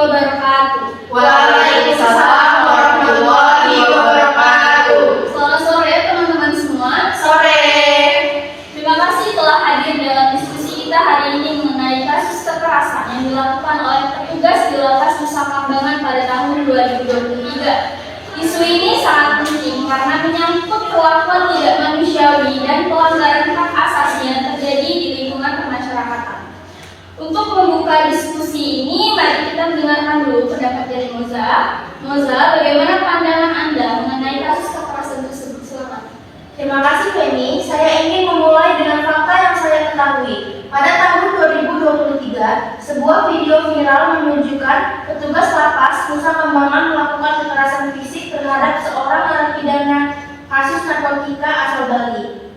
wabarakatuh. Waalaikumsalam warahmatullahi wabarakatuh. Selamat sore teman-teman semua. Sore. Terima kasih telah hadir dalam diskusi kita hari ini mengenai kasus kekerasan yang dilakukan oleh petugas di Lapas Nusa Kambangan pada tahun 2023. Isu ini sangat penting karena menyangkut perlakuan tidak manusiawi dan pelanggaran hak asasi yang terjadi di lingkungan pemasyarakatan. Untuk membuka diskusi ini, mari kita mendengarkan dulu pendapat dari Moza. Moza, bagaimana pandangan Anda mengenai kasus kekerasan tersebut? Silakan. Terima kasih Feni. Saya ingin memulai dengan fakta yang saya ketahui. Pada tahun 2023, sebuah video viral menunjukkan petugas lapas Nusa Kambangan melakukan kekerasan fisik terhadap seorang narapidana kasus narkotika asal Bali.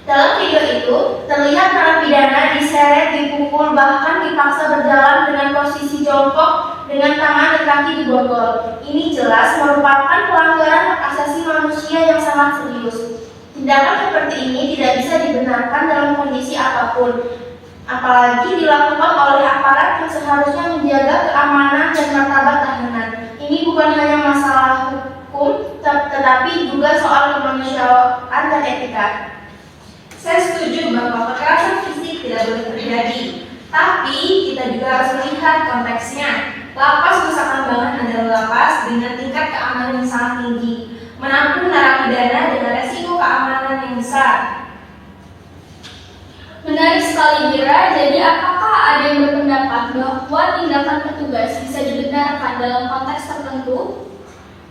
Dalam video itu, terlihat narapidana diseret, dipukul, bahkan dipaksa berjalan dengan posisi jongkok dengan tangan dan kaki diborgol. Ini jelas merupakan pelanggaran hak asasi manusia yang sangat serius. Tindakan seperti ini tidak bisa dibenarkan dalam kondisi apapun, apalagi dilakukan oleh aparat yang seharusnya menjaga keamanan dan martabat tahanan. Ini bukan hanya masalah hukum, tetapi juga soal kemanusiaan dan etika. Saya setuju bahwa kekerasan fisik tidak boleh terjadi, tapi kita juga harus melihat konteksnya. Lapas Nusa Kambangan adalah lapas dengan tingkat keamanan yang sangat tinggi, menampung narapidana dengan resiko keamanan yang besar. Menarik sekali Gira, jadi apakah ada yang berpendapat bahwa tindakan petugas bisa dibenarkan dalam konteks tertentu?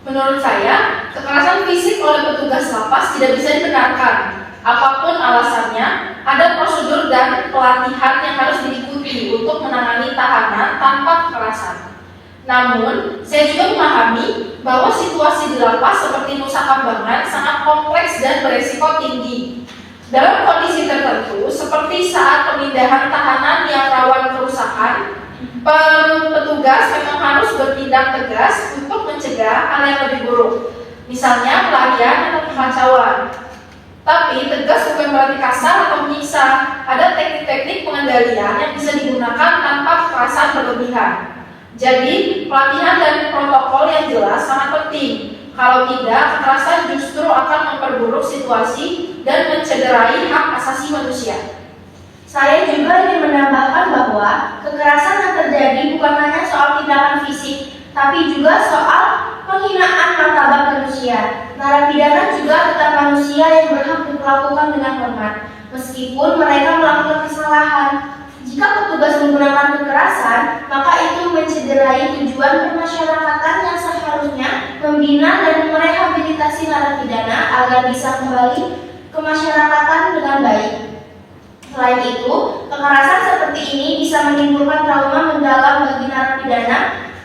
Menurut saya, kekerasan fisik oleh petugas lapas tidak bisa dibenarkan. Apapun alasannya, ada prosedur dan pelatihan yang harus diikuti untuk menangani tahanan tanpa kekerasan. Namun, saya juga memahami bahwa situasi di lapas seperti Nusa Kambangan sangat kompleks dan beresiko tinggi. Dalam kondisi tertentu, seperti saat pemindahan tahanan yang rawan kerusakan, petugas memang harus bertindak tegas untuk mencegah hal yang lebih buruk, misalnya pelarian atau kekacauan. Tapi tegas bukan berarti kasar atau menyiksa. Ada teknik-teknik pengendalian yang bisa digunakan tanpa kekerasan berlebihan. Jadi, pelatihan dan protokol yang jelas sangat penting. Kalau tidak, kekerasan justru akan memperburuk situasi dan mencederai hak asasi manusia. Saya juga ingin menambahkan bahwa kekerasan yang terjadi bukan hanya soal tindakan fisik, tapi juga soal penghinaan martabat manusia. Narapidana juga tetap manusia yang berhak diperlakukan dengan hormat, meskipun mereka melakukan kesalahan. Jika petugas menggunakan kekerasan, maka itu mencederai tujuan pemasyarakatan yang seharusnya membina dan merehabilitasi narapidana agar bisa kembali ke masyarakatan dengan baik. Selain itu, kekerasan seperti ini bisa menimbulkan trauma mendalam bagi narapidana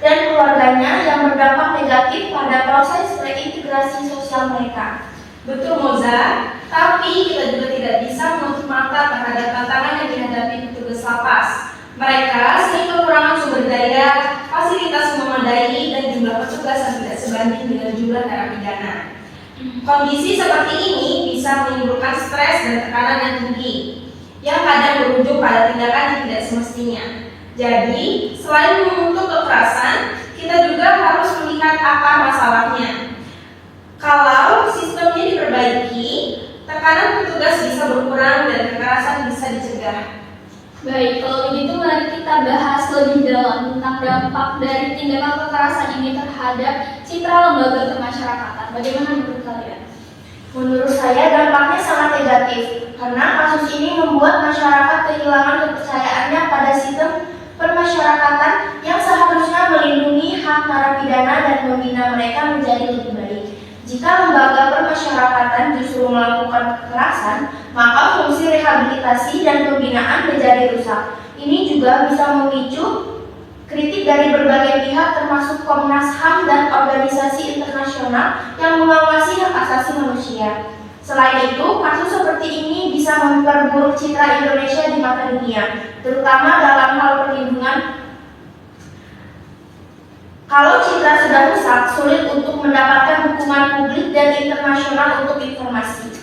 dan keluarganya yang berdampak negatif pada proses reintegrasi sosial mereka. Betul Moza, tapi kita juga tidak bisa menutup mata terhadap tantangan yang dihadapi petugas lapas. Mereka sering kekurangan sumber daya, fasilitas memadai, dan jumlah petugas yang tidak sebanding dengan jumlah narapidana. Kondisi seperti ini bisa menimbulkan stres dan tekanan yang tinggi, yang kadang berujung pada tindakan yang tidak semestinya. Jadi, selain mengutuk kekerasan, kita juga harus melihat apa masalahnya. Kalau sistemnya diperbaiki, tekanan petugas bisa berkurang dan kekerasan bisa dicegah. Baik, kalau begitu mari kita bahas lebih dalam tentang dampak dari tindakan kekerasan ini terhadap citra lembaga kemasyarakatan. Bagaimana menurut kalian? Menurut saya dampaknya sangat negatif, karena kasus ini membuat masyarakat kehilangan kepercayaannya pada sistem permasyarakatan yang seharusnya melindungi hak narapidana dan membina mereka menjadi lebih baik. Jika lembaga permasyarakatan justru melakukan kekerasan, maka fungsi rehabilitasi dan pembinaan menjadi rusak. Ini juga bisa memicu kritik dari berbagai pihak termasuk Komnas HAM dan organisasi internasional yang mengawasi hak asasi manusia. Selain itu, kasus seperti ini bisa memperburuk citra Indonesia di mata dunia, terutama dalam hal perlindungan. Kalau citra sudah rusak, sulit untuk mendapatkan dukungan publik dan internasional untuk informasi.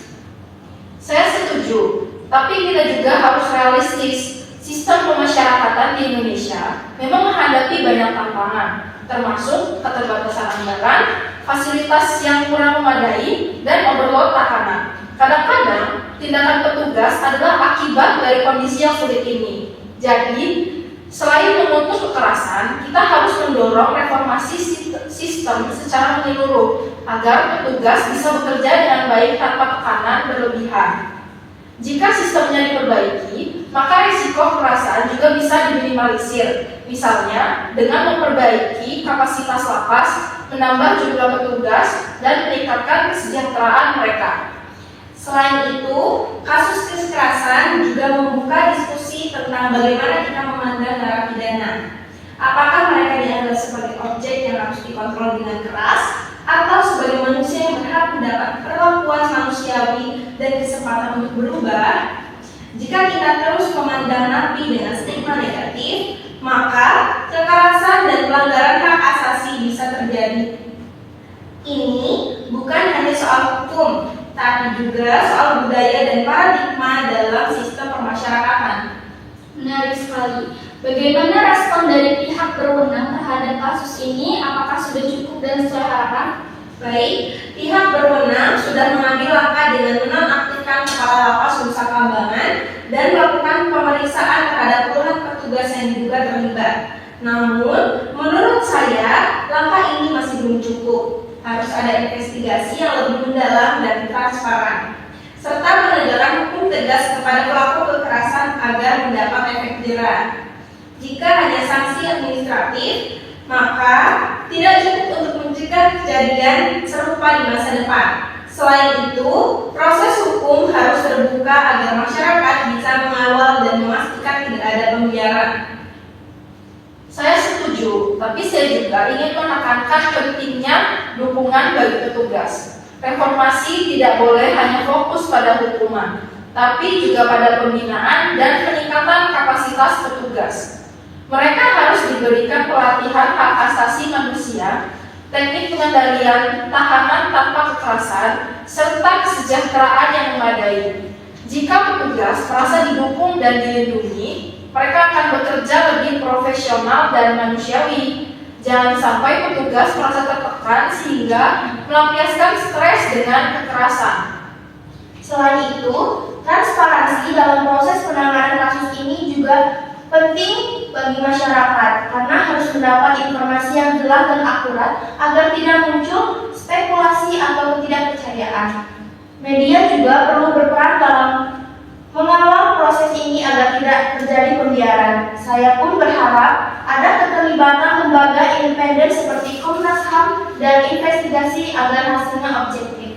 Saya setuju, tapi kita juga harus realistis. Sistem pemasyarakatan di Indonesia memang menghadapi banyak tantangan, termasuk keterbatasan anggaran, fasilitas yang kurang memadai, dan overload tahanan. Kadang-kadang, tindakan petugas adalah akibat dari kondisi yang sulit ini. Jadi, selain mengutuk kekerasan, kita harus mendorong reformasi sistem secara menyeluruh agar petugas bisa bekerja dengan baik tanpa tekanan berlebihan. Jika sistemnya diperbaiki, maka risiko kekerasan juga bisa diminimalisir. Misalnya, dengan memperbaiki kapasitas lapas, menambah jumlah petugas, dan meningkatkan kesejahteraan mereka. Selain itu, kasus kekerasan juga membuka diskusi tentang bagaimana kita memandang narapidana. Apakah mereka dianggap sebagai objek yang harus dikontrol dengan keras, atau sebagai manusia yang berhak mendapat perlakuan manusiawi dan kesempatan untuk berubah? Jika kita terus memandang napi dengan stigma negatif, maka kekerasan dan pelanggaran hak asasi bisa terjadi. Ini bukan hanya soal hukum, tapi juga soal budaya dan paradigma dalam sistem permasyarakatan. Menarik sekali. Bagaimana respon dari pihak berwenang terhadap kasus ini? Apakah sudah cukup dan sesuai harapan? Baik, pihak berwenang sudah mengambil langkah dengan menonaktifkan kepala lapas Nusa Kambangan dan melakukan pemeriksaan terhadap puluhan petugas yang diduga terlibat. Namun, menurut saya, langkah ini masih belum cukup. Harus ada investigasi yang lebih mendalam dan transparan, serta penegakan hukum tegas kepada pelaku kekerasan agar mendapat efek jera. Jika hanya sanksi administratif, maka tidak cukup untuk mencegah kejadian serupa di masa depan. Selain itu, proses hukum harus terbuka agar masyarakat bisa mengawal dan memastikan tidak ada pembiaran. Saya setuju, tapi saya juga ingin menekankan pentingnya dukungan bagi petugas. Reformasi tidak boleh hanya fokus pada hukuman, tapi juga pada pembinaan dan peningkatan kapasitas petugas. Mereka harus diberikan pelatihan hak asasi manusia, teknik pengendalian tahanan tanpa kekerasan, serta kesejahteraan yang memadai. Jika petugas merasa didukung dan dilindungi, mereka akan bekerja lebih profesional dan manusiawi. Jangan sampai petugas merasa tertekan sehingga melampiaskan stres dengan kekerasan. Selain itu, transparansi dalam proses penanganan kasus ini juga penting bagi masyarakat karena harus mendapat informasi yang jelas dan akurat agar tidak muncul spekulasi atau ketidakpercayaan. Media juga perlu berperan dalam mengawal proses ini agar tidak terjadi pembiaran. Saya pun berharap ada keterlibatan lembaga independen seperti Komnas HAM dan investigasi agar hasilnya objektif.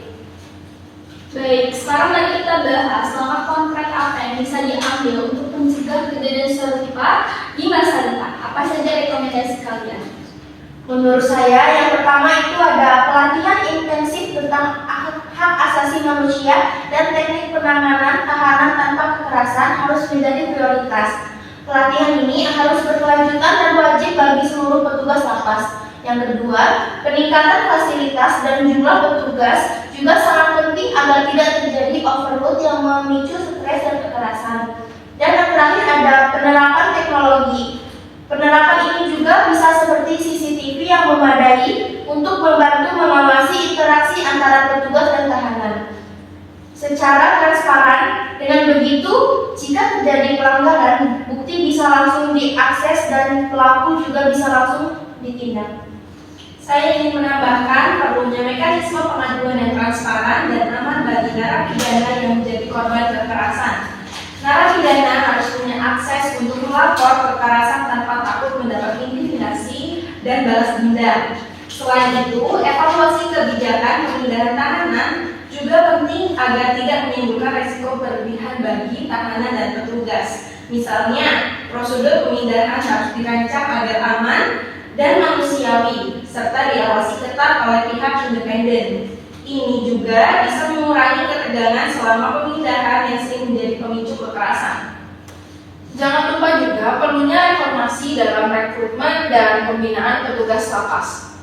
Baik, sekarang mari kita bahas langkah konkret apa yang bisa diambil untuk mencegah kejadian serupa di masa depan. Apa saja rekomendasi kalian? Menurut saya, yang pertama itu ada pelatihan intensif tentang hak asasi manusia dan teknik penanganan tahanan tanpa kekerasan harus menjadi prioritas. Pelatihan ini harus berkelanjutan dan wajib bagi seluruh petugas lapas. Yang kedua, peningkatan fasilitas dan jumlah petugas juga sangat penting agar tidak terjadi overload yang memicu stres dan kekerasan. Dan yang terakhir ada penerapan teknologi. Penerapan ini juga bisa seperti CCTV yang memadai untuk membantu mengawasi interaksi antara petugas dan tahanan secara transparan. Dengan begitu, jika terjadi pelanggaran, bukti bisa langsung diakses dan pelaku juga bisa langsung ditindak. Saya ingin menambahkan perlunya mekanisme pengaduan yang transparan dan aman bagi narapidana yang menjadi korban kekerasan. Narapidana harus punya akses untuk melapor kekerasan tanpa takut mendapat intimidasi dan balas dendam. Selain itu, evaluasi kebijakan pemindahan tahanan juga penting agar tidak menimbulkan resiko berlebihan bagi tahanan dan petugas. Misalnya, prosedur pemindahan harus dirancang agar aman dan manusiawi, serta diawasi ketat oleh pihak independen. Ini juga bisa mengurangi ketegangan selama pemindahan yang sering menjadi pemicu kekerasan. Jangan lupa juga perlunya reformasi dalam rekrutmen dan pembinaan petugas lapas.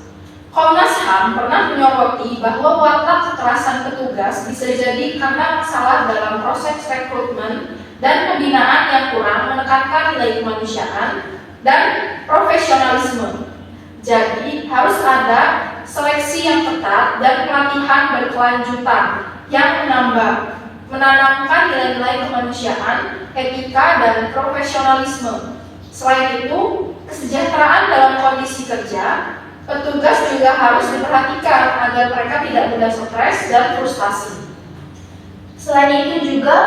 Komnas HAM pernah menyoroti bahwa watak kekerasan petugas bisa jadi karena masalah dalam proses rekrutmen dan pembinaan yang kurang menekan menekankan nilai kemanusiaan dan profesionalisme. Jadi harus ada seleksi yang ketat dan pelatihan berkelanjutan yang menanamkan nilai-nilai kemanusiaan, etika, dan profesionalisme. Selain itu, kesejahteraan dalam kondisi kerja, petugas juga harus diperhatikan agar mereka tidak mudah stres dan frustasi. Selain itu juga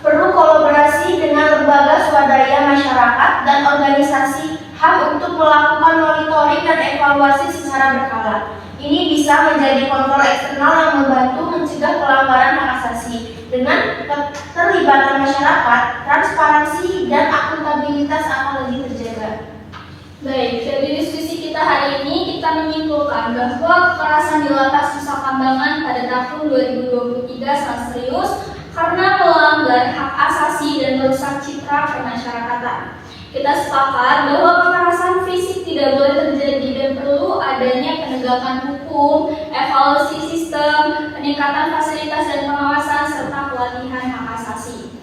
perlu kolaborasi dengan lembaga swadaya masyarakat dan organisasi HAM untuk melakukan monitoring dan evaluasi secara berkala. Ini bisa menjadi kontrol eksternal yang membantu mencegah pelanggaran hak asasi. Dengan keterlibatan masyarakat, transparansi dan akuntabilitas akan lebih terjaga. Baik, dari diskusi kita hari ini kita menyimpulkan bahwa kekerasan di lapas Nusa Kambangan pada tahun 2023 sangat serius karena melanggar hak asasi dan merusak citra kemasyarakatan. Kita sepakat bahwa kekerasan fisik tidak boleh terjadi dan perlu adanya penegakan hukum, evaluasi sistem, peningkatan fasilitas dan pengawasan serta pelatihan hak asasi.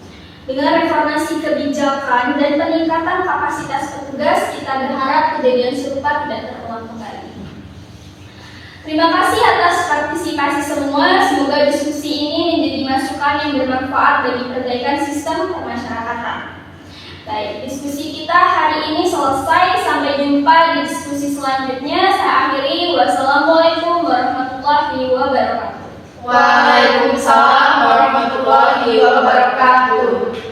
Dengan reformasi kebijakan dan peningkatan kapasitas petugas, kita berharap kejadian serupa tidak terulang kembali. Terima kasih atas partisipasi semua. Semoga diskusi ini menjadi masukan yang bermanfaat bagi perbaikan sistem pemasyarakatan. Baik, diskusi kita hari ini selesai. Sampai jumpa di diskusi selanjutnya. Saya akhiri. Wassalamualaikum warahmatullahi wabarakatuh. Waalaikumsalam warahmatullahi wabarakatuh.